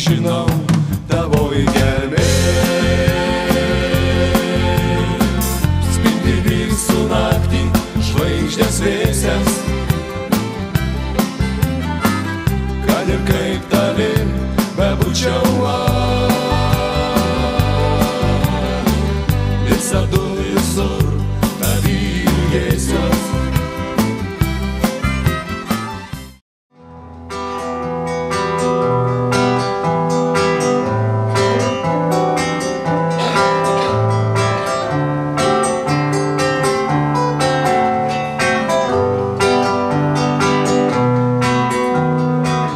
žinau, tavoji gelmė spindi visų naktį žvaigždės vėsias. Kad ir kaip toli bebūčiau aš, visadu visur tavį ilgėsiuos.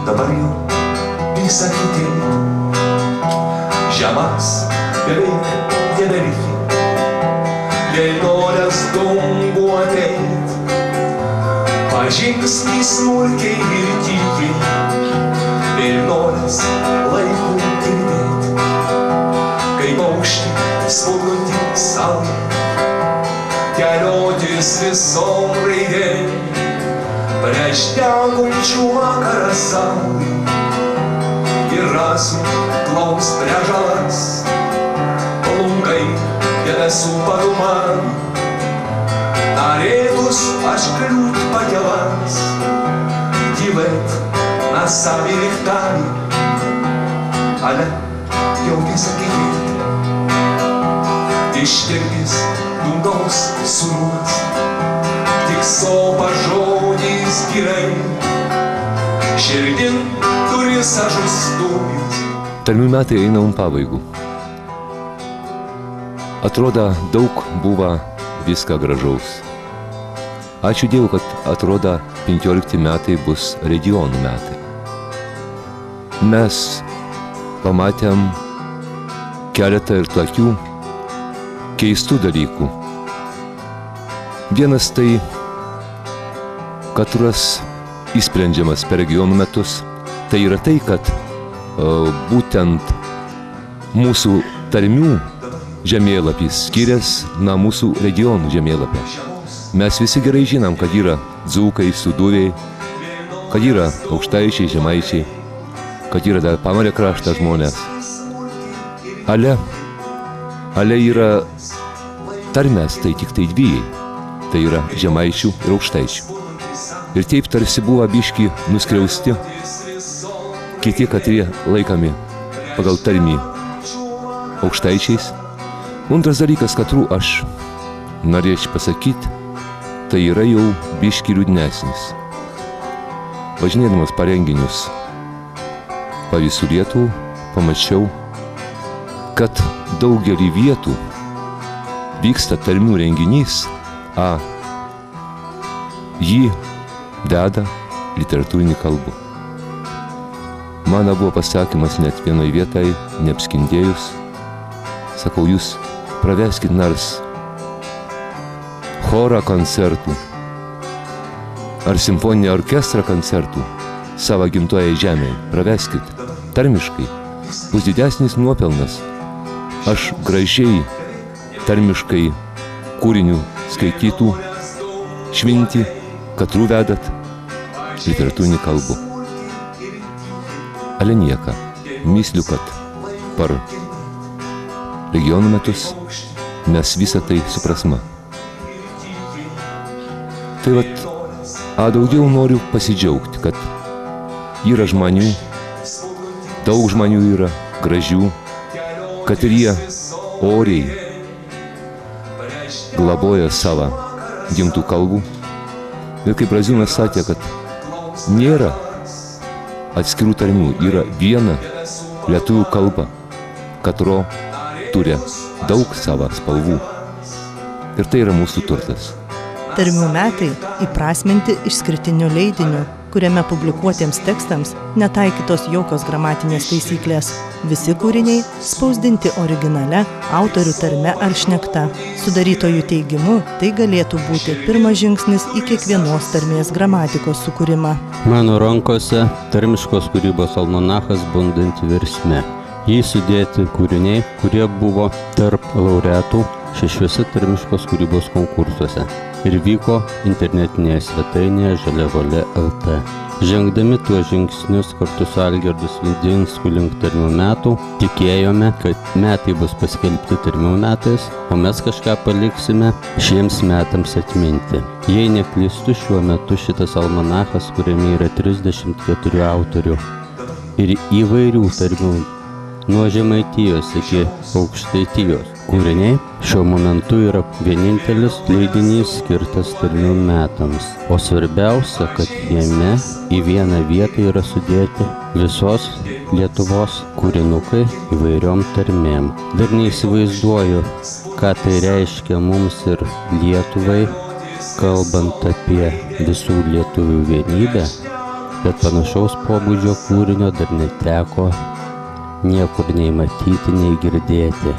Dabar jau visa kitėlė, žemas beveik nebelikę, jei norės dumbu ateit, pažingsnį smulkiai ir tykiai, ir norės laikų girdėt, kai paukštį spurgutį saulė, keliotis visom raidėm, prieš degunčių vakarą saulį ir rasų klaus prežalas, plungai debesų paduma, norėtus aš kliūt pakelans, tylėt nasami lichtami, ale jau visą kitėt, ištirpis dungaus sūnus, tik sopa žodys gyvai, širdin turi sažus dūmės. Tarmių metai eina pabaigų. Atrodo, daug buvo viską gražaus. Ačiū Dievui, kad atrodo 15 metai bus regionų metai. Mes pamatėm keletą ir tokių keistų dalykų. Vienas tai, katras įsprendžiamas per regionų metus, tai yra tai, kad būtent mūsų tarmių žemėlapis skiriasi nuo mūsų regionų žemėlapio. Mes visi gerai žinom, kad yra dzūkai, sūduviai, kad yra aukštaičiai, žemaičiai, kad yra dar Pamario krašto žmonės. Ale yra tarmės, tai tik tai dvijai. Tai yra žemaičių ir aukštaičių. Ir taip tarsi buvo biški nuskriausti kiti, katrie laikami pagal tarmį aukštaičiais. Antras dalykas, katrų aš norėčiau pasakyti, tai yra jau biški liūdnesnis. Važinėdamas parenginius po visų Lietuvą, pamačiau, kad daugelį vietų vyksta tarmių renginys, jį deda literatūrinį kalbą. Mano buvo pasakymas net vienoj vietai, neapskindėjus. Sakau, jūs praveskit nors chorą koncertų ar simfoninį orkestrą koncertų savo gimtoje žemėje. Praveskit tarmiškai. Bus didesnis nuopelnas. Aš gražiai tarmiškai kūrinių skaitytų švinti, katrų vedat literatūrinį kalbą. Ale nieka. Mysliu, kad per regionų metus mes visą tai suprasma. Tai vat, daugiau noriu pasidžiaugti, kad yra žmonių, daug žmonių yra gražių, kad ir jie oriai globoja savo gimtų kalbų. Ir kaip Braziūnas sakė, kad nėra atskirų tarmių, yra viena lietuvių kalba, katro turi daug savo spalvų. Ir tai yra mūsų turtas. Tarmių metai įprasminti išskirtiniu leidiniu, kuriame publikuotiems tekstams netaikytos jokios gramatinės taisyklės. Visi kūriniai spausdinti originale, autorių tarme ar šnekta. Sudarytojų teigimu, tai galėtų būti pirmas žingsnis į kiekvienos tarmės gramatikos sukūrimą. Mano rankose tarmiškos kūrybos almanachas bundanti versme. Jį sudėti kūriniai, kurie buvo tarp laureatų 6 tarmiškos kūrybos konkursuose ir vyko internetinėje svetainėje žaliavolė.lt. Žengdami tuos žingsnius kartu su Algirdu Svidzinsku link tarmių metų, tikėjome, kad metai bus paskelbti tarmių metais, o mes kažką paliksime šiems metams atminti. Jei neklystu, šiuo metu šitas almanachas, kuriame yra 34 autorių ir įvairių tarmių, nuo Žemaitijos iki Aukštaitijos kūriniai, šiuo momentu yra vienintelis leidinys skirtas tarmių metams. O svarbiausia, kad jame į vieną vietą yra sudėti visos Lietuvos kūrinukai įvairiom tarmėm. Dar neįsivaizduoju, ką tai reiškia mums ir Lietuvai, kalbant apie visų lietuvių vienybę, bet panašaus pobūdžio kūrinio dar neteko niekur nei matyti, nei girdėti.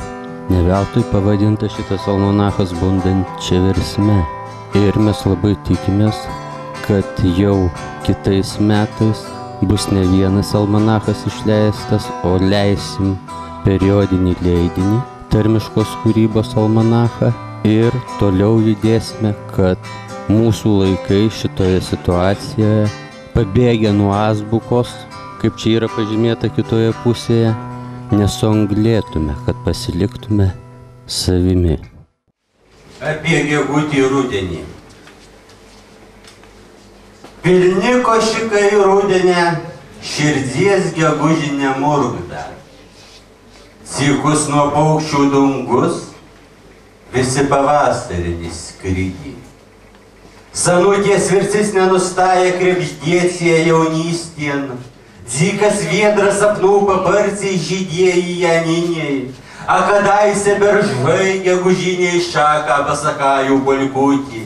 Ne veltui pavadintas šitas almanachas bundančia versme. Ir mes labai tikimės, kad jau kitais metais bus ne vienas almanachas išleistas, o leisim periodinį leidinį, tarmiškos kūrybos almanachą, ir toliau judėsime, kad mūsų laikai šitoje situacijoje, pabėgę nuo azbukos, kaip čia yra pažymėta kitoje pusėje, nesuanglėtume, kad pasiliktume savimi. Apie gegutį rudenį. Pilni košikai rudenę, širdies gegužinę murgdą. Sykus nuo paukščių dungus, visi pavasarinį skrydį. Sanutės virsis nenustaja krepždėcie jaunystien, Dzikas viedras sapnų paparciai žydėjai janiniai, a kadaise beržvai gegužiniai šaką pasakajų polkutį.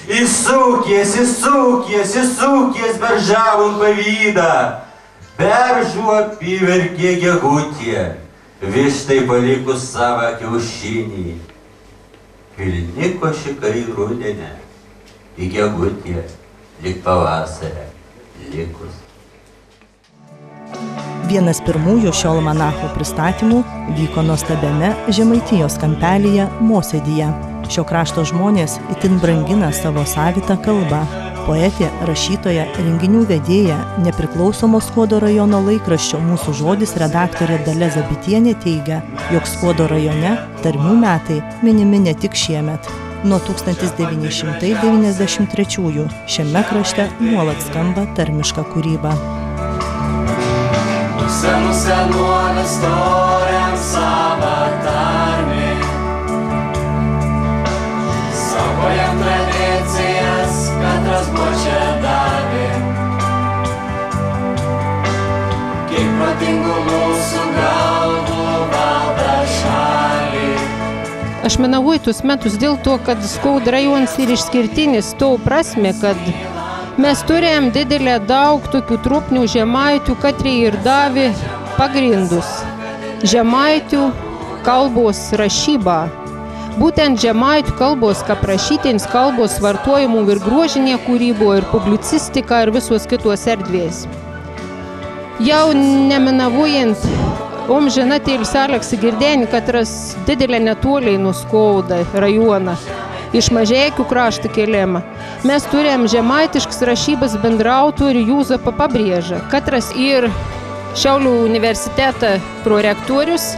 Įsūkės, įsūkės, įsūkės beržavun pavydą, beržų apiverkė gegutė, vištai palikus savo kiaušinį. Pilni košikai rudenę, į gegutę, lik pavasarę, likus. Vienas pirmųjų šio almanacho pristatymų vyko nuostabiame Žemaitijos kampelyje Mosėdyje. Šio krašto žmonės itin brangina savo savitą kalbą. Poetė, rašytoja, renginių vedėja, nepriklausomos Skuodo rajono laikraščio Mūsų žodis redaktorė Dalia Zabitienė teigia, jog Skuodo rajone tarmių metai minimi ne tik šiemet. Nuo 1993 šiame krašte nuolat skamba tarmiška kūryba. Senų senuolis toriam savo tarmį, saugojam tradicijas, katras bučia davė. Kiek protingų mūsų galvų valda šalį. Aš manau, tuos metus dėl to, kad Skuodo rajonas yra išskirtinis to prasme, kad mes turėjom didelę daug tokių trupnių žemaitų, katrie ir davė pagrindus. Žemaitų kalbos rašybą. Būtent žemaitų kalbos, kaip rašytinis kalbos vartojimų ir grožinė kūrybo, ir publicistika, ir visos kitos erdvės. Jau neminavojant amžinatėlis Aleksą Girdenį, katras didelė netoliai nuo Skuodo rajoną, iš Mažeikių kraštą keliamą. Mes turėjom žemaitiškas rašybas bendraautorių Juozapą Pabrėžą, katras ir Šiaulių universitetą prorektorius,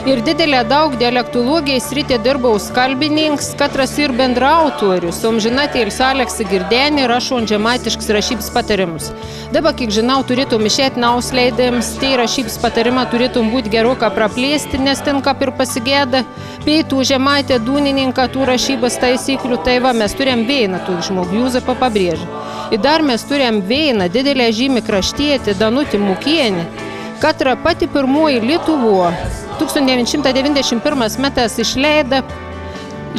ir didelę daug dialektologijai sritį dirbaus kalbininkas, katras ir bendraautorius, amžinatėlis Aleksą Girdenį rašo žemaitiškas rašybas patarimus. Dabar, kiek žinau, turėtum išėti nausleidėms, tai rašybas patarimą turėtum būti gerokai praplėsti, nes ten kaip ir pasigėda, peitų žemaitę dūnininką tų rašybas taisyklių, tai va, mes turėjom vieną tų žmogų, Juozapą Pabrėžą. Ir dar mes turėjom vieną didelę žymį kraštietį, Danutį Mukienį, katra pati pirmoji Lietuvo 1991 metais išleido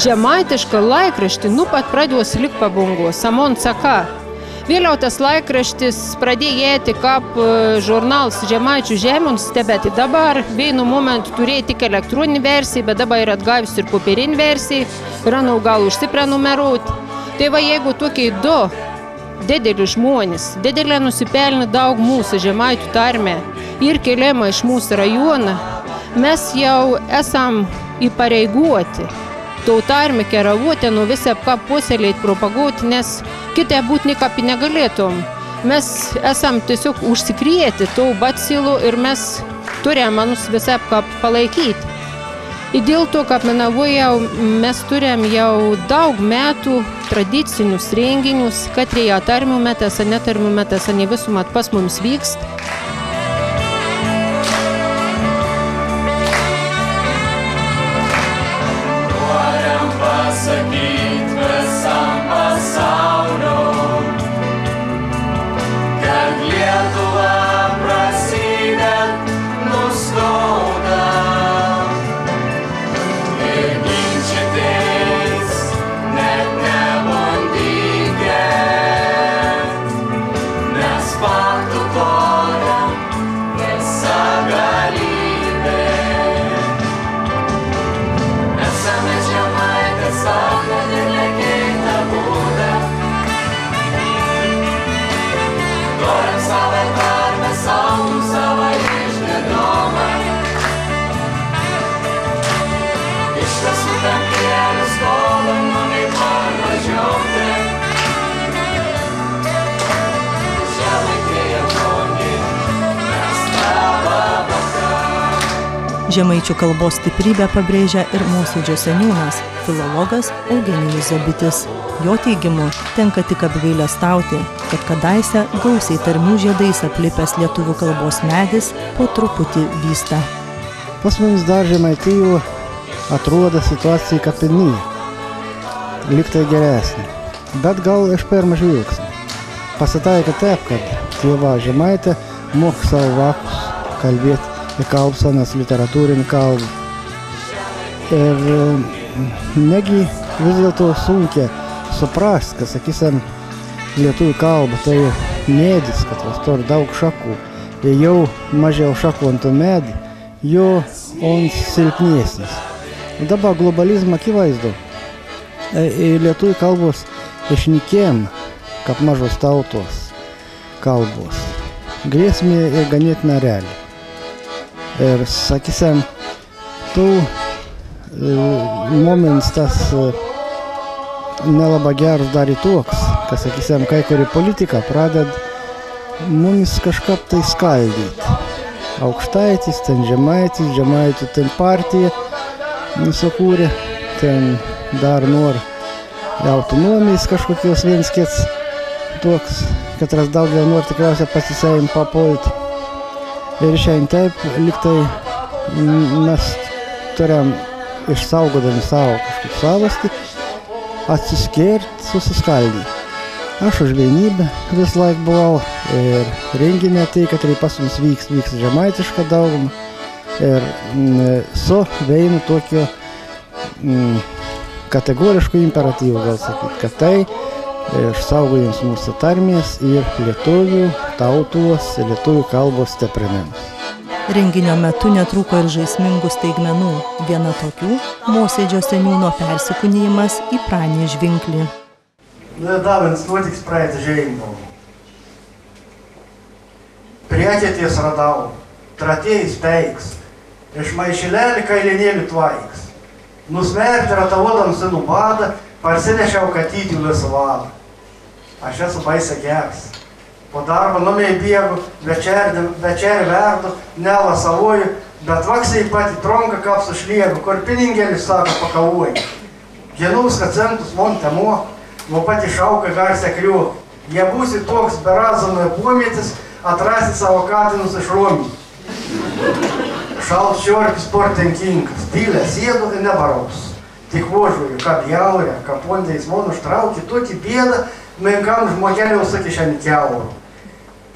žemaitišką laikraštį, nu pat pradėjo lik pabungos, Samon Caka. Vėliau tas laikraštis pradėjo eiti kaip žurnalas Žemaičių žemėms, bet dabar vienu momentu turėjo tik elektroninį versiją, bet dabar yra atgavus ir popierinį versiją, ranau gal užsiprenumeruoti. Tai va, jeigu tokie du dideli žmonės, didelė nusipelnė daug mūsų žemaitų tarmę ir keliama iš mūsų rajoną, mes jau esam įpareigoti tautarmę, keravotę, nu visą apką puoselėti, propaguoti, nes kitai būt nikapį negalėtum. Mes esam tiesiog užsikrėti tų bacilų ir mes turėjom manus visą apką palaikyti. Ir dėl to, kad Menavoje mes turėjom jau daug metų tradicinius renginius, kad reikia tarmių metas, netarmių metas, ne visuomet pas mums vyksta. Sakyt visam pasaulio, kad Lietuva prasidėt nuskauda ir ginčytis net nebandykit, nes faktų toria visa galybė. Esame Žemaitės sapną ir nekeitą būdą. Norim savo tarmę, saugų savo išnedomą. Iš tiesų tam kelius kolom, nei parvažiuoti. Žemaitė Japonija, mes tavo baka. Žemaičių kalbos stiprybę pabrėžia ir Mosėdžio seniūnas, filologas Eugenijus Zabitis. Jo teigimu tenka tik apgailestauti, kad kadaise gausiai tarmių žiedais aplipęs lietuvių kalbos medis po truputį vysta. Pas mums dar Žemaitijoje atrodo situacija kapinyje, liktai geresnė, bet gal iš pirmo žvilgsnio. Pasitaikė taip, kad tėva Žemaitė moka savo vakus kalbėti į kalbsenas literatūrinį kalbą. Ir negi vis dėlto sunkia suprast, kad, sakysim, lietuvių kalba tai medis, kad vas turi daug šakų. Ir jau mažiau šakų ant medį, jo on silpnesnis. Dabar globalizmą akivaizdu. Lietuvių kalbos išnykėm, kaip mažos tautos kalbos. Grėsmė ir ganėtina realiai. Ir, sakysim, tų moments tas nelabai geras darė toks, kad, sakysim, kai kuri politika pradeda mums kažkaip tai skaldyti. Aukštaitis, ten Žemaitis, Žemaitų ten partija nusakūrė, ten dar nori autonomijos kažkokios viens kits toks, katras daugiau nori tikriausiai pasisėjim papolti. Ir šiandien taip, liktai mes turėjom išsaugodami savo kažkaip savastį, atsiskirti, susiskaldyti. Aš už vienybę vis laik buvau ir renginė tai, kad pas mums vyks žemaitiška dauguma. Ir su veinu tokio kategoriško imperatyvo, gal sakyti, kad tai išsaugojams mūsų tarmės ir lietuvių tautos, lietuvių kalbos stiprinimas. Renginio metu netrūko ir žaismingų staigmenų. Viena tokių – Mosėdžio seniūno persikūnijimas į Pranį Žvinklį. Nedavins notiks praeitą žaimą. Priekėties radau, tratėjais peiks, iš maišilėlį kailinėlį tvaiks. Nusmerkti ratavodam senų badą, parsinešiau katytį laisvadą. Aš esu baisa geras. Po darbo numiai bėgu, večerį verdu, nelą savoju, bet vaksiai pati tronka kap su šliegu, kur piningėlis sako pakauoju. Genus kacentus montemo, vo pati šauka garsę kriuo. Jie būsi toks berazanoje puomėtis, atrasti savo katinus iš Romį. Šalt šiorkis portenkinkas, tylę sėdu ir nebaraus. Tik vožuoju, kad jaurė, kad pondėjais monu štraukį tokį bėdą, menkam žmogelį užsakė šiandien keurų.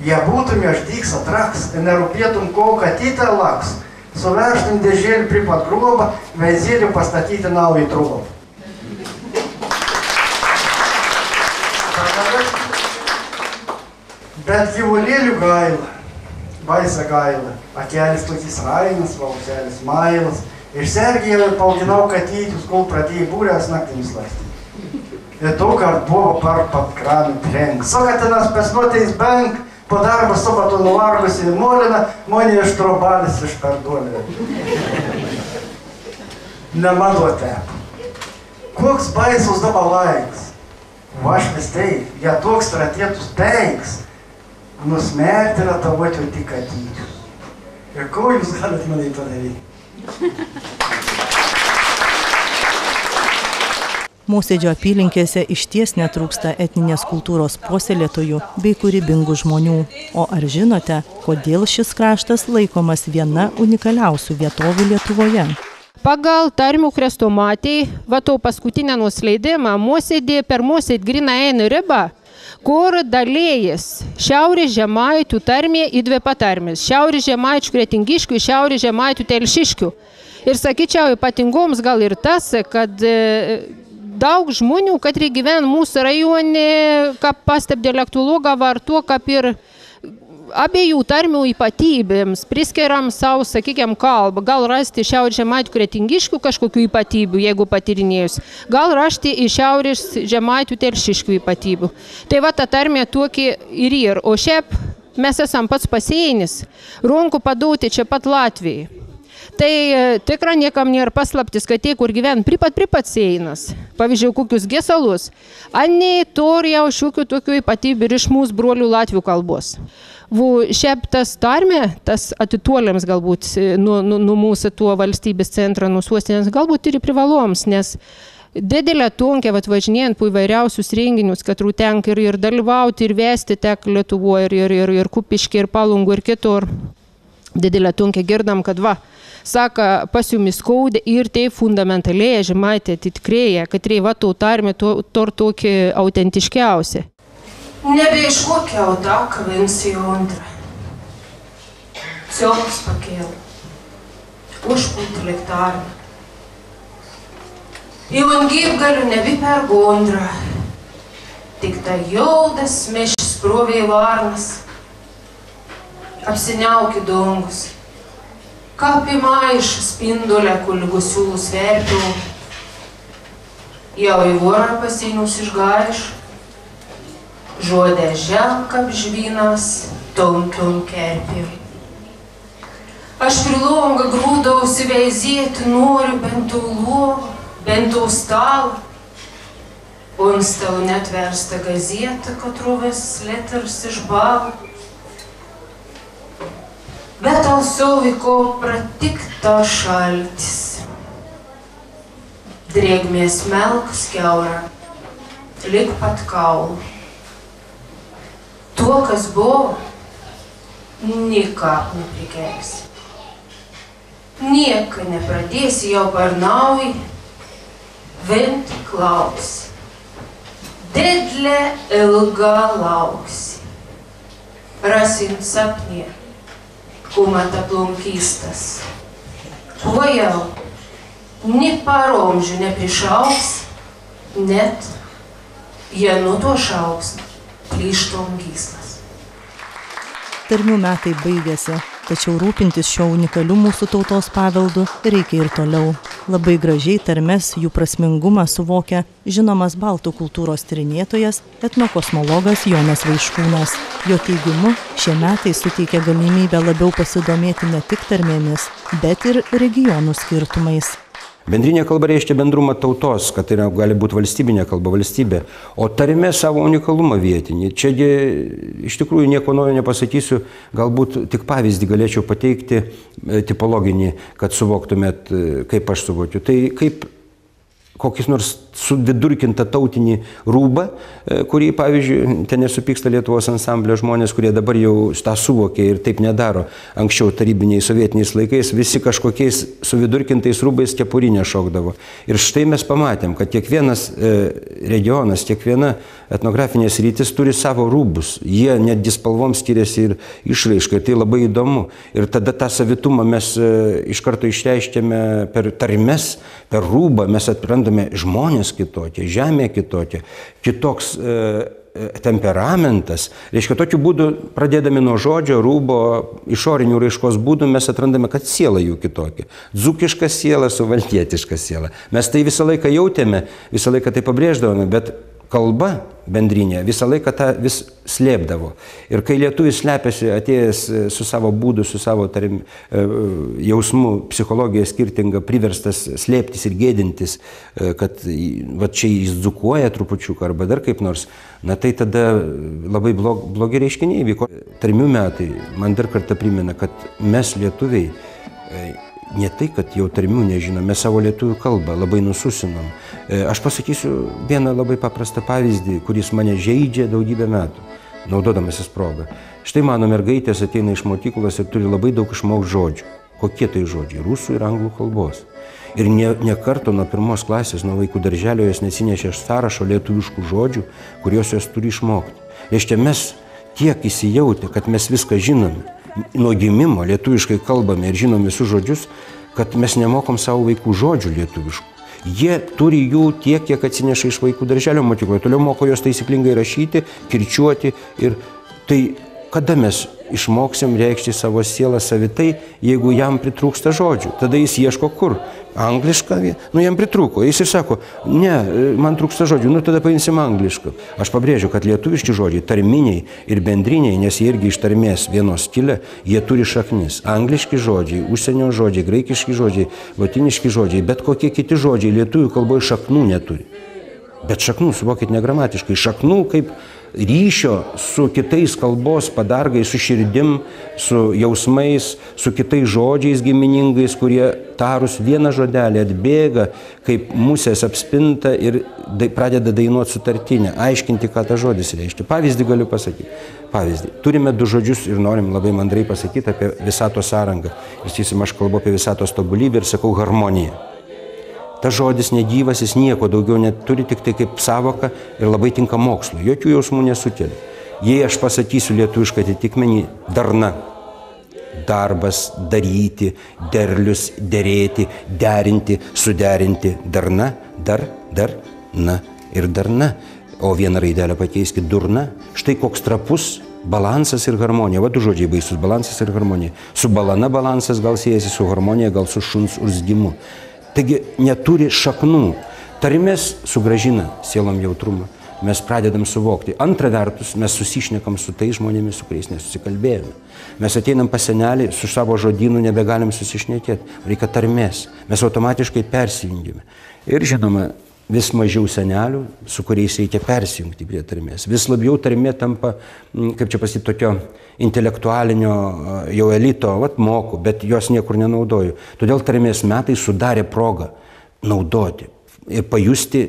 Jie būtum aš dyks atraks, ir nerūpėtum kol katytę laks, suvežtum dėžėlį pripat grobą, veizėlį pastatyti naują trobą. Bet gyvulėlių gaila, baisa gaila, akelis tokis rainas, vauselis mailas, išsergėjau ir paauginau katyčius, kol pradėjai būrės naktimis lakstyti. Ir daug kart buvo par kranų plenk. Sokatinas pesnuotais bank, po darbo subato nuvargusi į Moliną, monė iš trobalis iš perduolė. Nemado tepo. koks baisus dabar laiks. O aš vis teik, ja toks tratėtus teiks, nusmerti yra tavo tik katyčius. Ir ko jūs galite manai padaryti? Mosėdžio apylinkėse išties netrūksta etninės kultūros puoselėtojų bei kūrybingų žmonių. O ar žinote, kodėl šis kraštas laikomas viena unikaliausių vietovių Lietuvoje? Pagal tarmių chrestomatijai, paskutinę nusileidimą, Mosėdė per Mosėdį grina eina ribą, kur dalėjas Šiaurės Žemaičių tarmė į dvi patarmės. Šiaurės Žemaičių Kretingiškių ir Šiaurės Žemaičių Telšiškių. Ir sakyčiau, ypatingoms gal ir tas, kad daug žmonių, kad gyvena mūsų rajone, kaip pasteb dialektologą varto, kaip ir abiejų tarmių ypatybėms, priskiriam savo, sakykime, kalbą. Gal rasti Šiaurės Žemaičių Kretingiškių kažkokių ypatybių, jeigu patyrinėjus. Gal rasti į Šiaurės Žemaičių Telšiškių ypatybių. Tai va, ta tarmė tokia ir yra. O šiaip mes esam pats pasienis, Ronkų padauti čia pat Latvijai. Tai tikra niekam nėra paslaptis, kad tie, kur gyvena pripat seinas, pavyzdžiui, kokius gesalus, aniai turi jau šiokių tokių ypatybių ir iš mūsų brolių latvių kalbos. Šiaip tas tarmė, tas atitoliams galbūt nuo mūsų tuo valstybės centrą, nuo sostinės, galbūt ir privaloms, nes didelė tonkė, važinėjant po įvairiausius renginius, kad tenka ir dalyvauti, ir vesti tek Lietuvoje, ir Kupiškį, ir Palungų, ir kitur. Didelė tonkė girdam, kad saka, pas jumis skaudė ir tai fundamentaliai žemaitė atitikreikia, kad reiva tau tarmė tokį autentiškiausią. Nebeiškokiau daką vinsi Ondra. Ciopus pakėl. Užpulti liktarmę. Jau gyv galiu nebi per Gondrą. Tik ta jaudas mešis sprovė varnas. Apsiniauki dongus. Kapi maišą spindulę, kuligusiūlus verpiau. Jau į vorą pasienius išgaiš. Žodė žem kaip žvynas, tonkiom kerpiau. Aš prilongą grūdausi veizėti, noriu bent jau lovą, bent jau stalą. O ant stalų net versta gazetą, kad rovės letters iš balų. Bet alsiau kopra tik ta šaltis. Drėgmės melkas kiaura, lik pat kaulų. Tuo, kas buvo, nikap neprikeisi. Nieka nepradėsi jau parnauji, vien tik lauksi. Didlė ilga lauksi. Rasint sapnė. Kumata plunkystas. Kuo jau, ni paromžių neprišauks, net jie nuo to šauks, plyštom gyslas. Tarmių metai baigėsi, tačiau rūpintis šio unikaliu mūsų tautos paveldu reikia ir toliau. Labai gražiai tarmes, jų prasmingumą suvokia žinomas baltų kultūros tyrinėtojas, etnokosmologas Jonas Vaiškūnas. Jo teigimu, šie metai suteikia galimybę labiau pasidomėti ne tik tarmėmis, bet ir regionų skirtumais. Bendrinė kalba reiškia bendrumą tautos, kad tai gali būti valstybinė kalba, valstybė, o tarmė savo unikalumą vietinį. Čiagi iš tikrųjų nieko naujo nepasakysiu, galbūt tik pavyzdį galėčiau pateikti tipologinį, kad suvoktumėt, kaip aš suvokiu. Tai kaip kokis nors suvidurkintą tautinį rūbą, kurį, pavyzdžiui, ten nesupyksta Lietuvos ansamblio žmonės, kurie dabar jau tą suvokė ir taip nedaro. Anksčiau tarybiniais sovietiniais laikais visi kažkokiais suvidurkintais rūbais kepurinę šokdavo. Ir štai mes pamatėm, kad kiekvienas regionas, kiekviena etnografinė sritis turi savo rūbus. Jie netgi spalvom skiriasi ir išraiškai. Tai labai įdomu. Ir tada tą savitumą mes iš karto išreiškėme per tarmes, per rūbą. Mes atrandame žmonės kitokie, žemė kitokia, kitoks temperamentas. Reiškia, tokiu būdu, pradėdami nuo žodžio, rūbo, išorinių raiškos būdų, mes atrandame, kad siela jų kitokia. Dzūkiška siela su valtietiška siela. Mes tai visą laiką jautėme, visą laiką tai pabrėždavome, bet kalba bendrinė visą laiką tą vis slėpdavo. Ir kai lietuvis slepiasi, atėjęs su savo būdu, su savo jausmu, psichologija skirtinga, priverstas slėptis ir gėdintis, kad va čia jis dzūkuoja trupučiuką arba dar kaip nors, na tai tada labai blogi reiškiniai vyko. Tarmių metai man dar kartą primena, kad mes lietuviai ne tai, kad jau tarmių nežinom, mes savo lietuvių kalbą labai nususinom. Aš pasakysiu vieną labai paprastą pavyzdį, kuris mane žeidžia daugybę metų, naudodamasis progą. Štai mano mergaitės ateina iš mokyklos ir turi labai daug išmokti žodžių. Kokie tai žodžiai? Rusų ir anglų kalbos. Ir ne karto nuo 1 klasės, nuo vaikų darželio jos nesinešė sąrašo lietuviškų žodžių, kuriuos jos turi išmokti. Reiškia, mes tiek įsijautę, kad mes viską žinome. Nuo gimimo lietuviškai kalbame ir žinom visus žodžius, kad mes nemokom savo vaikų žodžių lietuviškų. Jie turi jų tiek, kiek atsineša iš vaikų darželio mokykloje. Toliau moko jos taisyklingai rašyti, kirčiuoti. Ir tai kada mes išmoksim reikšti savo sielą savitai, jeigu jam pritrūksta žodžių? Tada jis ieško kur? Anglišką? Nu, jam pritrūko. Jis ir sako, ne, man trūksta žodžių, nu tada paimsim anglišką. Aš pabrėžiu, kad lietuviški žodžiai, tarminiai ir bendriniai, nes jie irgi iš tarmės vienos kilę, jie turi šaknis. Angliški žodžiai, užsienio žodžiai, graikiški žodžiai, lotiniški žodžiai, bet kokie kiti žodžiai lietuvių kalboje šaknų neturi. Bet šaknų, suvokit, negramatiškai, šaknų kaip ryšio su kitais kalbos padargais, su širdim, su jausmais, su kitais žodžiais giminingais, kurie tarus vieną žodelį atbėga, kaip musės apspinta ir pradeda dainuoti sutartinę, aiškinti, ką tas žodis reiškia. Pavyzdį galiu pasakyti. Pavyzdį. Turime 2 žodžius ir norim labai mandrai pasakyti apie visatos sąrangą. Ir sakysim, aš kalbu apie visatos tobulybę ir sakau harmoniją. Tas žodis negyvas, jis nieko daugiau neturi, tik tai kaip savoka ir labai tinka mokslui. Jokių jausmų nesukelia. Jei aš pasakysiu lietuvišką atitikmenį darna, darbas, daryti, derlius, derėti, derinti, suderinti, darna, na ir darna. O vieną raidelę pakeiskit durna. Štai koks trapus balansas ir harmonija. Va 2 žodžiai baisus, balansas ir harmonija. Su balana balansas gal siejasi, su harmonija gal su šuns urzgimu. Taigi neturi šaknų. Tarmės sugrąžina sielom jautrumą. Mes pradedam suvokti. Antra vertus, mes susišnekam su tais žmonėmis, su kuriais nesusikalbėjome. Mes ateinam pas senelį, su savo žodynu nebegalim susišnekėti. Reikia tarmės. Mes automatiškai persijungiame. Ir žinoma, vis mažiau senelių, su kuriais reikia persijungti prie tarmės. Vis labiau tarmė tampa, kaip čia pasakyti, tokio intelektualinio jau elito, moku, bet jos niekur nenaudoju. Todėl tarmės metai sudarė progą naudoti ir pajusti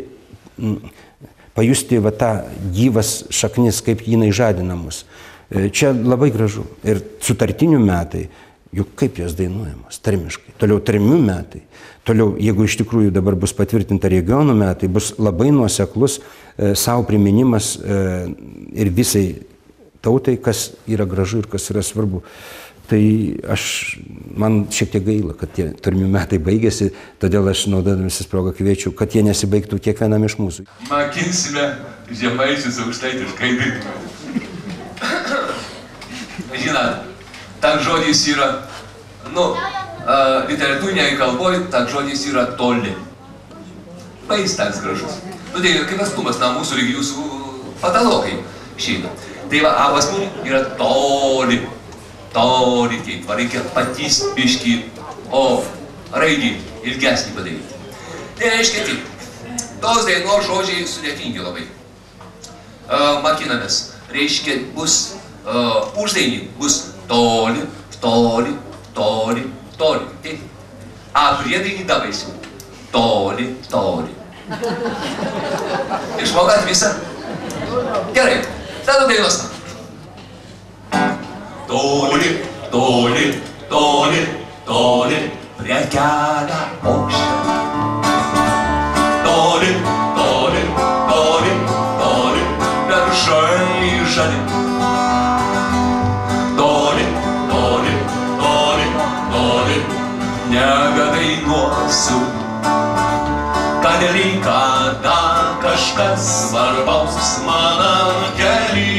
tą gyvas šaknis, kaip jinai žadina mus. Čia labai gražu. Ir sutartinių metai, juk kaip jos dainuojamos, tarmiškai. Toliau tarmių metai. Toliau, jeigu iš tikrųjų dabar bus patvirtinta regionų metai, bus labai nuoseklus savo priminimas ir visai tautai, kas yra gražu ir kas yra svarbu. Tai man šiek tiek gaila, kad tie tarmių metai baigėsi, todėl aš naudodamasis progą kviečiu, kad jie nesibaigtų kiekvienam iš mūsų. Mokinsime žemaičius aukštaitiškai. Žinot, tak žodis yra, literatūrinėje kalboje tak žodis yra toli. Bais tas gražus. Tai kaip atstumas nuo mūsų ir jūsų patalokai šeina. Tai va, pas mums yra toli, kaip reikia patys biškį, o raidį ilgesnį padaryti. Tai reiškia tik, tos dainos žodžiai sudėtingi labai. Mokinamės, reiškia, bus uždainį, bus toli, toli, toli, toli. Tai, priedainį dabaisiu. Toli, toli. Išmokat visą? Gerai. Tada dainos. Toli, toli, toli, toli, prie kelio aukštą. Toli, toli, toli, toli, beržai žali. Toli, toli, toli, toli, negadainuosiu. Kad reikada kažkas svarbaus manam kely.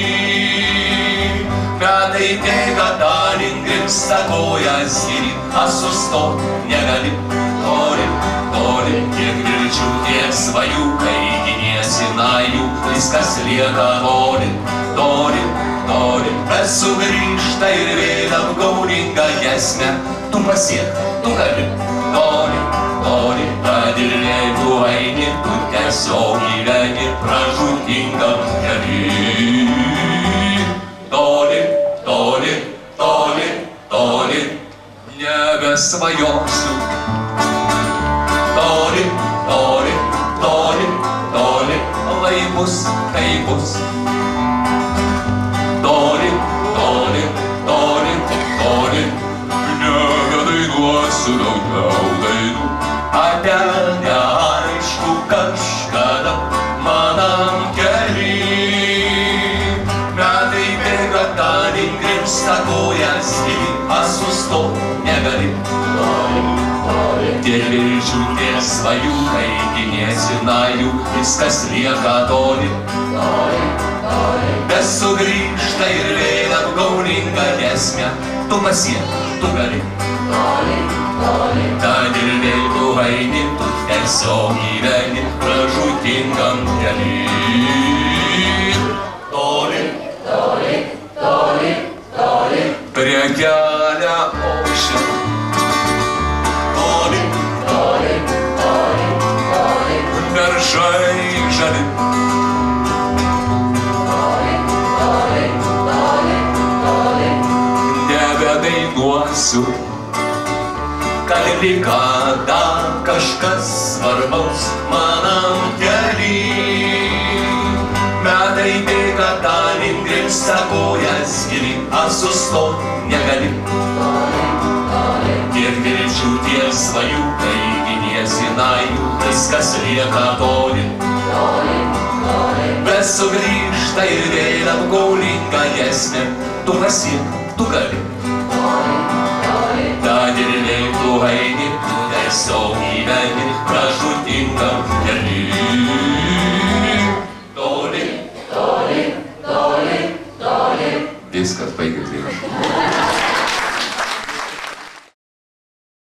Metai bėga dalin, grimsta kojas gilin, sustot negali. Toli, toli, tiek vilčių, tiek svajų, kai ginies nesinajų, viskas lieka toli, toli, toli, bet sugrįžta ir vėl apgaulinga giesmė. Tu pasiek, tu gali, toli, toli, kad ir jeigu eini, tu tiesiog gyveni pražūtingam kely. Toli, toli, toli, toli, nebesvajosiu. Toli, toli, toli, toli, lai bus, kai bus. Toli, toli, toli, toli, nebedainuosiu daugiau dainų. Apie neaišku kažkada manam kely. Metai bėga, tadien grimsta kojas gili, sustot negali. Tiek vilčių, tiek svajūkai, nesinajų, viskas lieka toli. Bet sugrįžta ir vėl apgaulinga giesmė. Tu pasiek, tu gali. Tad ir vėl tu eini, tu tiesiog gyveni pražūtingam kely. Toli, toli, toli, toli, prie kelio aukščio. Toli, toli, toli, toli, beržai žali. Toli, toli, toli, toli, nebedainuosiu, kad likada kažkas svarbaus manam kely. Metai bėga, tadien grimsta kojas gili, sustot negali. Tiek vilčių, tiek svajūkai, nesinajų, viskas lieka toli. Bet sugrįžta ir vėl apgaulinga giesmė. Tu pasiek, tu gali. Tad ir vėl tu eini, tu tiesiog gyveni pražūtingam kely. Toli, toli, toli, toli. Viskas baigėsi.